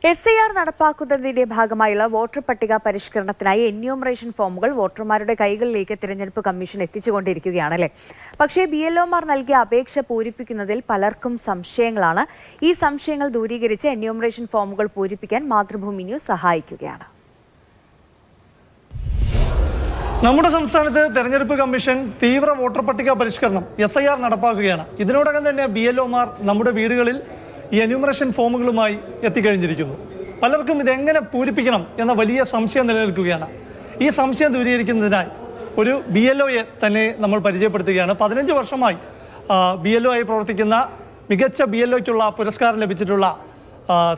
SIR നടപ്പാക്കുന്നതിന്റെ ഭാഗമായുള്ള voter പട്ടിക പരിഷ്കരണത്തിനായി enumeration ഫോമുകൾ വോട്ടർമാരുടെ കൈകളിലേക്ക് തിരഞ്ഞെടുപ്പ് കമ്മീഷൻ എത്തിച്ചുകൊണ്ടിരിക്കുകയാണല്ലേ. പക്ഷേ BLOമാർ നൽകിയ അപേക്ഷ പൂരിപ്പിക്കുന്നതിൽ പലർക്കും സംശയങ്ങളാണ്. ഈ സംശയങ്ങൾ ദൂരീകരിച്ച് എന്യൂമറേഷൻ ഫോമുകൾ പൂരിപ്പിക്കാൻ മാതൃഭൂമി ന്യൂസ് സഹായിക്കുകയാണ്. നമ്മുടെ സംസ്ഥാനത്ത് തെരഞ്ഞെടുപ്പ് കമ്മീഷൻ തീവ്ര വോട്ടർ പട്ടിക പരിഷ്കരണം SIR നടപ്പാക്കുകയാണ്. ഇതിനോടകം തന്നെ BLOമാർ നമ്മുടെ വീടുകളിൽ ഈ എന്യൂമറേഷൻ ഫോമുകളുമായി എത്തിക്കഴിഞ്ഞിരിക്കുന്നു. പലർക്കും ഇതെങ്ങനെ പൂരിപ്പിക്കണം എന്ന വലിയ സംശയം നിലനിൽക്കുകയാണ്. ഈ സംശയം ദൂരീകരിക്കുന്നതിനായി ഒരു BLOയെ തന്നെ നമ്മൾ പരിചയപ്പെടുത്തുകയാണ്. 15 വർഷമായി BLO ആയി പ്രവർത്തിക്കുന്ന മികച്ച BLOയ്ക്കുള്ള പുരസ്കാരം ലഭിച്ചിട്ടുള്ള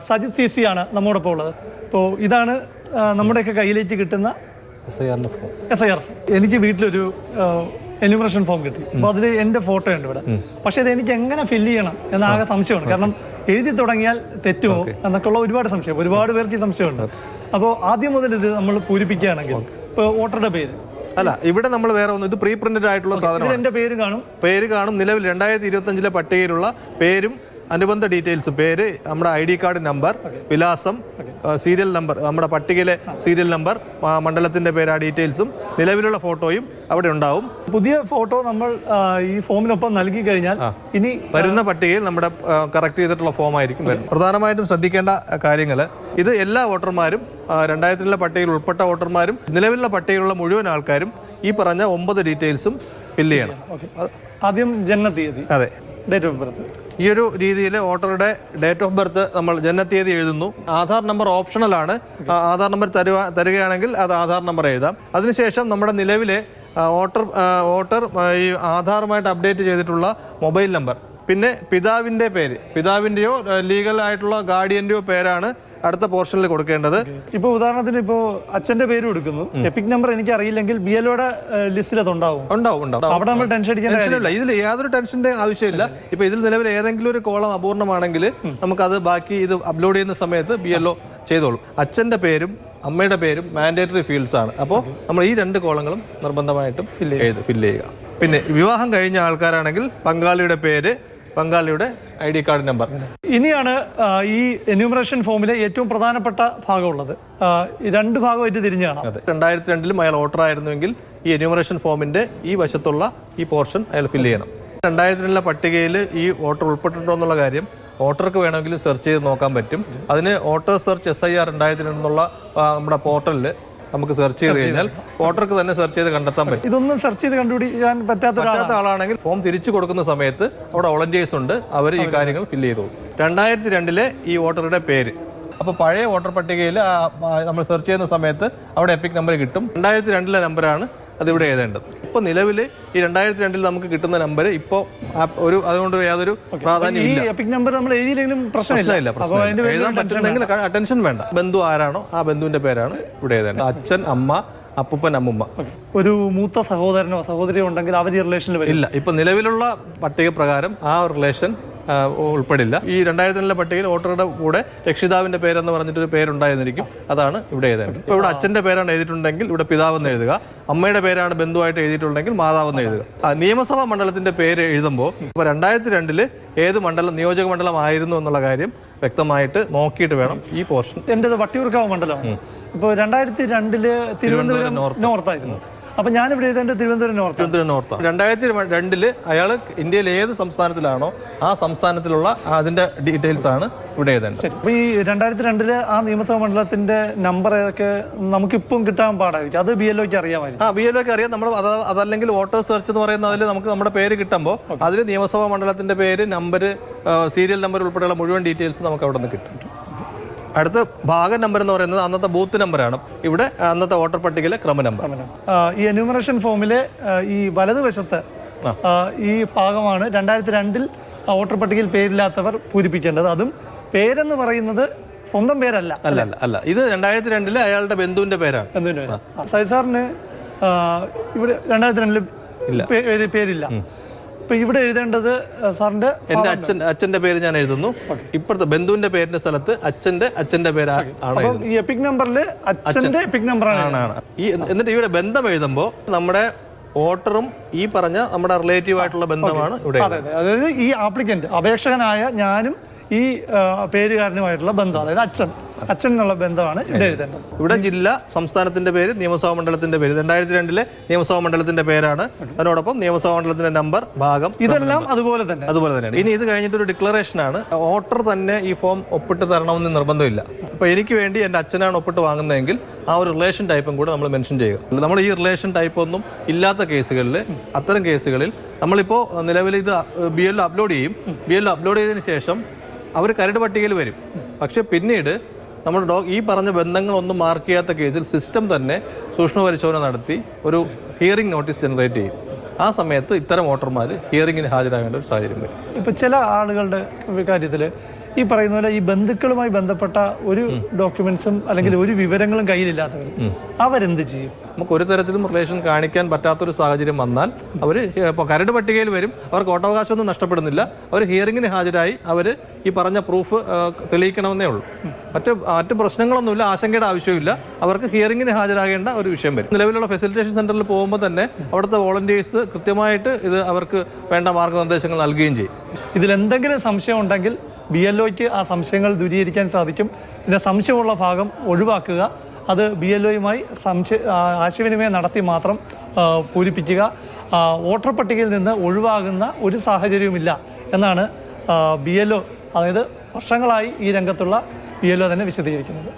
സജിത് CC ആണ് നമ്മോടൊപ്പം ഉള്ളത്. അപ്പോൾ ഇതാണ് നമ്മുടെയൊക്കെ കയ്യിലേക്ക് കിട്ടുന്ന SIR ഫോം. എനിക്ക് വീട്ടിലൊരു എന്യൂമറേഷൻ ഫോം കിട്ടി. അപ്പോൾ അതിൽ എൻ്റെ ഫോട്ടോ ഉണ്ട് ഇവിടെ. പക്ഷേ ഇത് എനിക്ക് എങ്ങനെ ഫില്ല് ചെയ്യണം എന്നാകെ സംശയമാണ്. കാരണം എഴുതി തുടങ്ങിയാൽ തെറ്റുമോ എന്നൊക്കെയുള്ള ഒരുപാട് സംശയം, ഒരുപാട് പേർക്ക് ഈ സംശയമുണ്ട്. അപ്പോൾ ആദ്യം മുതൽ ഇത് നമ്മൾ പൂരിപ്പിക്കുകയാണെങ്കിൽ ഇപ്പോൾ വോട്ടറുടെ പേര് അല്ല, ഇവിടെ നമ്മൾ വേറെ ഒന്നും, ഇത് പ്രീ പ്രിന്റഡ് ആയിട്ടുള്ള സാധനം. എൻ്റെ പേര് കാണും. നിലവിൽ 2025 പട്ടികയിലുള്ള പേരും അനുബന്ധ ഡീറ്റെയിൽസ്, പേര്, നമ്മുടെ ID കാർഡ് നമ്പർ, വിലാസം, സീരിയൽ നമ്പർ, നമ്മുടെ പട്ടികയിലെ സീരിയൽ നമ്പർ, മണ്ഡലത്തിന്റെ പേര്, ആ ഡീറ്റെയിൽസും നിലവിലുള്ള ഫോട്ടോയും അവിടെ ഉണ്ടാവും. പുതിയ ഫോട്ടോ നമ്മൾ ഈ ഫോമിനൊപ്പം നൽകി കഴിഞ്ഞാൽ ഇനി വരുന്ന പട്ടികയിൽ നമ്മുടെ കറക്റ്റ് ചെയ്തിട്ടുള്ള ഫോം ആയിരിക്കും വരുന്നത്. പ്രധാനമായിട്ടും ശ്രദ്ധിക്കേണ്ട കാര്യങ്ങൾ, ഇത് എല്ലാ വോട്ടർമാരും 2000 പട്ടികയിൽ ഉൾപ്പെട്ട വോട്ടർമാരും നിലവിലുള്ള പട്ടികയിലുള്ള മുഴുവൻ ആൾക്കാരും ഈ പറഞ്ഞ 9 ഡീറ്റെയിൽസും ഫില്ല് ചെയ്യണം. ആദ്യം ജനനത്തീയതി, അതെ, ഡേറ്റ് ഓഫ് ബർത്ത്. ഈ ഒരു രീതിയിൽ വോട്ടറുടെ ഡേറ്റ് ഓഫ് ബർത്ത് നമ്മൾ ജനനത്തീയതി എഴുതുന്നു. ആധാർ നമ്പർ ഓപ്ഷണലാണ്. ആധാർ നമ്പർ തരികയാണെങ്കിൽ അത് ആധാർ നമ്പർ എഴുതാം. അതിനുശേഷം നമ്മുടെ നിലവിലെ വോട്ടർ ഈ ആധാറുമായിട്ട് അപ്ഡേറ്റ് ചെയ്തിട്ടുള്ള മൊബൈൽ നമ്പർ, പിന്നെ പിതാവിൻ്റെ പേര്, പിതാവിൻ്റെയോ ലീഗൽ ആയിട്ടുള്ള ഗാർഡിയൻ്റെയോ പേരാണ് അടുത്ത പോർഷനിൽ കൊടുക്കേണ്ടത്. ഇപ്പോൾ ഉദാഹരണത്തിന് ഇപ്പോൾ അച്ഛൻ്റെ പേര് കൊടുക്കുന്നു, എപ്പിക് നമ്പർ എനിക്ക് അറിയില്ലെങ്കിൽ BLOയുടെ ലിസ്റ്റിൽ അത് ഉണ്ടാവും. അവിടെ നമ്മൾ ടെൻഷൻ അടിക്കേണ്ട. ഇതിൽ യാതൊരു ടെൻഷന്റെ ആവശ്യമില്ല. ഇപ്പൊ ഇതിൽ നിലവിൽ ഏതെങ്കിലും ഒരു കോളം അപൂർണമാണെങ്കിൽ നമുക്കത് ബാക്കി ഇത് അപ്ലോഡ് ചെയ്യുന്ന സമയത്ത് BLO ചെയ്തോളും. അച്ഛന്റെ പേരും അമ്മയുടെ പേരും മാൻഡേറ്ററി ഫീൽഡ്സ് ആണ്. അപ്പോൾ നമ്മൾ ഈ 2 കോളങ്ങളും നിർബന്ധമായിട്ടും ഫില്ല് ചെയ്യുക. പിന്നെ വിവാഹം കഴിഞ്ഞ ആൾക്കാരാണെങ്കിൽ പങ്കാളിയുടെ പേര്, പങ്കാളിയുടെ ID കാർഡ് നമ്പർ. ഇനിയാണ് ഈ എന്യൂമറേഷൻ ഫോമിലെ ഏറ്റവും പ്രധാനപ്പെട്ട ഭാഗമുള്ളത്. 2 ഭാഗമായിട്ട് തിരിഞ്ഞു കാണാം. 2002 അയാൾ വോട്ടർ ആയിരുന്നുവെങ്കിൽ ഈ എന്യൂമറേഷൻ ഫോമിന്റെ ഈ വശത്തുള്ള ഈ പോർഷൻ അയാൾ ഫില്ല് ചെയ്യണം. 2002 പട്ടികയിൽ ഈ വോട്ടർ ഉൾപ്പെട്ടിട്ടുണ്ടോ എന്നുള്ള കാര്യം വോട്ടർക്ക് വേണമെങ്കിൽ സെർച്ച് ചെയ്ത് നോക്കാൻ പറ്റും. അതിന് വോട്ടർ സെർച്ച് SIR 2002 എന്നുള്ള നമ്മുടെ പോർട്ടലിൽ നമുക്ക് സെർച്ച് ചെയ്ത് കഴിഞ്ഞാൽ വോട്ടർക്ക് തന്നെ സെർച്ച് ചെയ്ത് കണ്ടെത്താൻ പറ്റും. ഇതൊന്നും സെർച്ച് ചെയ്ത് കണ്ടുപിടിക്കാൻ പറ്റാത്ത ആളാണെങ്കിൽ ഫോം തിരിച്ചു കൊടുക്കുന്ന സമയത്ത് അവിടെ വോളണ്ടിയേഴ്സ് ഉണ്ട്, അവർ ഈ കാര്യങ്ങൾ ഫില്ല് ചെയ്തു. 2002 ഈ വോട്ടറുടെ പേര്, അപ്പോൾ പഴയ വോട്ടർ പട്ടികയിൽ നമ്മൾ സെർച്ച് ചെയ്യുന്ന സമയത്ത് അവിടെ എപ്പിക് നമ്പർ കിട്ടും. 2002 നമ്പറാണ് അതിവിടെ എഴുതേണ്ടത്. ഇപ്പോൾ നിലവിൽ ഈ 2002 നമുക്ക് കിട്ടുന്ന നമ്പർ ഇപ്പോൾ അതുകൊണ്ട് യാതൊരു പ്രാധാന്യമില്ല. എപ്പിക് നമ്പർ നമ്മൾ എഴുതിയില്ലെങ്കിലും പ്രശ്നമില്ല. എഴുതാൻ പറ്റുന്നെങ്കിൽ ടെൻഷൻ വേണ്ട. ബന്ധു ആരാണോ ആ ബന്ധുവിന്റെ പേരാണ് ഇവിടെ എഴുതേണ്ടത്. അച്ഛൻ, അമ്മ, അപ്പൂപ്പൻ, അമ്മുമ്മ. ഒരു മൂത്ത സഹോദരനോ സഹോദരിയോ ഉണ്ടെങ്കിൽ അവർ ഈ റിലേഷനിൽ വരില്ല. ഇപ്പൊ നിലവിലുള്ള പട്ടിക പ്രകാരം ആ റിലേഷൻ ഉൾപ്പെടില്ല. ഈ 2002 പട്ടികയിൽ വോട്ടറുടെ കൂടെ രക്ഷിതാവിന്റെ പേരെന്ന് പറഞ്ഞിട്ടൊരു പേരുണ്ടായിരുന്നിരിക്കും, അതാണ് ഇവിടെ എഴുതേണ്ടത്. ഇപ്പോൾ ഇവിടെ അച്ഛന്റെ പേരാണ് എഴുതിയിട്ടുണ്ടെങ്കിൽ ഇവിടെ പിതാവെന്ന് എഴുതുക, അമ്മയുടെ പേരാണ് ബന്ധുവായിട്ട് എഴുതിയിട്ടുണ്ടെങ്കിൽ മാതാവെന്ന് എഴുതുക. നിയമസഭാ മണ്ഡലത്തിന്റെ പേര് എഴുതുമ്പോൾ ഇപ്പോൾ 2002 ഏത് നിയോജക മണ്ഡലം ആയിരുന്നു എന്നുള്ള കാര്യം വ്യക്തമായിട്ട് നോക്കിയിട്ട് വേണം ഈ പോർഷൻ. എൻ്റെ വട്ടിയൂർക്കാവ് മണ്ഡലമാണ്. ഇപ്പോൾ 2002 തിരുവനന്തപുരം നോർത്തായിരുന്നു. അപ്പൊ ഞാനിവിടെ തിരുവനന്തപുരം നോർത്ത്. 2002 അയാൾ ഇന്ത്യയിൽ ഏത് സംസ്ഥാനത്തിലാണോ ആ സംസ്ഥാനത്തിലുള്ള അതിന്റെ ഡീറ്റെയിൽസ് ആണ് ഇവിടെ എഴുതേണ്ടത്. അപ്പൊ ഈ 2002 ആ നിയമസഭാ മണ്ഡലത്തിന്റെ നമ്പർ ഏതൊക്കെ നമുക്കിപ്പം കിട്ടാൻ പാടായിരിക്കും. അത് BLOയ്ക്ക് അറിയാമായിരിക്കും. BLOയ്ക്ക് അറിയാം. നമ്മൾ അതല്ലെങ്കിൽ വോട്ടർ സെർച്ച് എന്ന് പറയുന്ന അതിൽ നമുക്ക് നമ്മുടെ പേര് കിട്ടുമ്പോൾ അതിൽ നിയമസഭാ മണ്ഡലത്തിന്റെ പേര്, നമ്പർ, സീരിയൽ നമ്പർ ഉൾപ്പെടെയുള്ള മുഴുവൻ ഡീറ്റെയിൽസ് നമുക്ക് അവിടെ നിന്ന് കിട്ടും. അടുത്ത ഭാഗം നമ്പർ എന്ന് പറയുന്നത് അന്നത്തെ ബൂത്ത് നമ്പറാണ്. ഇവിടെ അന്നത്തെ വോട്ടർ പട്ടികയിലെ ക്രമ നമ്പർ. ഈ എന്യൂമറേഷൻ ഫോമിലെ ഈ വലതുവശത്ത് ഈ ഭാഗമാണ് 2002 വോട്ടർ പട്ടികയിൽ പേരില്ലാത്തവർ പൂരിപ്പിക്കേണ്ടത്. അതും പേരെന്ന് പറയുന്നത് സ്വന്തം പേരല്ല. അല്ല, ഇത് 2002 അയാളുടെ ബന്ധുവിന്റെ പേരാണ്. സൈസാറിന് ഇവിടെ 2002 പേരില്ല. ഇപ്പൊ ഇവിടെ എഴുതേണ്ടത് സാറിന്റെ എന്റെ അച്ഛന്റെ പേര് ഞാൻ എഴുതുന്നു. ഇപ്പുറത്തെ ബന്ധുവിന്റെ പേരിന്റെ സ്ഥലത്ത് അച്ഛന്റെ പേരാണ്. ഈ എപ്പിക് നമ്പറിൽ അച്ഛന്റെ എപ്പിക് നമ്പറാണ്. എന്നിട്ട് ഇവിടെ ബന്ധം എഴുതുമ്പോൾ നമ്മുടെ വോട്ടറും ഈ പറഞ്ഞ നമ്മുടെ റിലേറ്റീവ് ആയിട്ടുള്ള ബന്ധമാണ് ഇവിടെ. അതായത് ഈ ആപ്ലിക്കന്റ്, അപേക്ഷകനായ ഞാനും ഈ പേരുകാരനുമായിട്ടുള്ള ബന്ധം, അതായത് അച്ഛൻ. അച്ഛൻ എന്നുള്ള ബന്ധമാണ് ഇവിടെ എഴുതേണ്ടത്. ഇവിടെ ജില്ല, സംസ്ഥാനത്തിന്റെ പേര്, നിയമസഭാ മണ്ഡലത്തിന്റെ പേര്. 2002 നിയമസഭാ മണ്ഡലത്തിന്റെ പേരാണ്. അതിനോടൊപ്പം നിയമസഭാ മണ്ഡലത്തിന്റെ നമ്പർ, ഭാഗം, ഇതെല്ലാം അതുപോലെ തന്നെയാണ്. ഇനി ഇത് കഴിഞ്ഞിട്ട് ഒരു ഡിക്ലറേഷൻ ആണ്. വോട്ടർ തന്നെ ഈ ഫോം ഒപ്പിട്ട് തരണമെന്ന് നിർബന്ധമില്ല. അപ്പോൾ എനിക്ക് വേണ്ടി എൻ്റെ അച്ഛനാണ് ഒപ്പിട്ട് വാങ്ങുന്നതെങ്കിൽ ആ ഒരു റിലേഷൻ ടൈപ്പും കൂടെ നമ്മൾ മെൻഷൻ ചെയ്യുക. നമ്മൾ ഈ റിലേഷൻ ടൈപ്പ് ഒന്നും ഇല്ലാത്ത കേസുകളിൽ, അത്തരം കേസുകളിൽ നമ്മളിപ്പോൾ നിലവിൽ ഇത് BLO അപ്ലോഡ് ചെയ്യും. BLO അപ്ലോഡ് ചെയ്തതിന് ശേഷം അവർ കരട് പട്ടികയിൽ വരും. പക്ഷെ പിന്നീട് നമ്മൾ ഈ പറഞ്ഞ ബന്ധങ്ങളൊന്നും മാർക്ക് ചെയ്യാത്ത കേസിൽ സിസ്റ്റം തന്നെ സൂക്ഷ്മ പരിശോധന നടത്തി ഒരു ഹിയറിംഗ് നോട്ടീസ് ജനറേറ്റ് ചെയ്യും. ആ സമയത്ത് ഇത്തരം വോട്ടർമാർ ഹിയറിംഗിന് ഹാജരാകേണ്ട ഒരു സാഹചര്യം വരും. ഇപ്പം ചില ആളുകളുടെ കാര്യത്തിൽ ഈ പറയുന്ന പോലെ ഈ ബന്ധുക്കളുമായി ബന്ധപ്പെട്ട ഒരു ഡോക്യുമെന്റ്സും അല്ലെങ്കിൽ ഒരു വിവരങ്ങളും കയ്യിലില്ലാത്തവർ അവരെന്ത് ചെയ്യും? നമുക്ക് ഒരു തരത്തിലും റിലേഷൻ കാണിക്കാൻ പറ്റാത്തൊരു സാഹചര്യം വന്നാൽ അവർ ഇപ്പോൾ കരട് പട്ടികയിൽ വരും. അവർക്ക് വോട്ടവകാശമൊന്നും നഷ്ടപ്പെടുന്നില്ല. അവർ ഹിയറിംഗിന് ഹാജരായി അവർ ഈ പറഞ്ഞ പ്രൂഫ് തെളിയിക്കണമെന്നേ ഉള്ളൂ. മറ്റ് പ്രശ്നങ്ങളൊന്നുമില്ല, ആശങ്കയുടെ ആവശ്യമില്ല. അവർക്ക് ഹിയറിംഗിന് ഹാജരാകേണ്ട ഒരു വിഷയം വരും. നിലവിലുള്ള ഫെസിലിറ്റേഷൻ സെന്ററിൽ പോകുമ്പോൾ തന്നെ അവിടുത്തെ വോളണ്ടിയേഴ്സ് കൃത്യമായിട്ട് ഇത് അവർക്ക് വേണ്ട മാർഗ്ഗനിർദ്ദേശങ്ങൾ നൽകുകയും ചെയ്യും. ഇതിലെന്തെങ്കിലും സംശയം ഉണ്ടെങ്കിൽ BLOയ്ക്ക് ആ സംശയങ്ങൾ ദൂരീകരിക്കാൻ സാധിക്കും. പിന്നെ സംശയമുള്ള ഭാഗം ഒഴിവാക്കുക. അത് BLOയുമായി ആശയവിനിമയം നടത്തി മാത്രം പൂരിപ്പിക്കുക. വോട്ടർ പട്ടികയിൽ നിന്ന് ഒഴിവാകുന്ന ഒരു സാഹചര്യവുമില്ല എന്നാണ് BLO, അതായത് വർഷങ്ങളായി ഈ രംഗത്തുള്ള BLO തന്നെ വിശദീകരിക്കുന്നത്.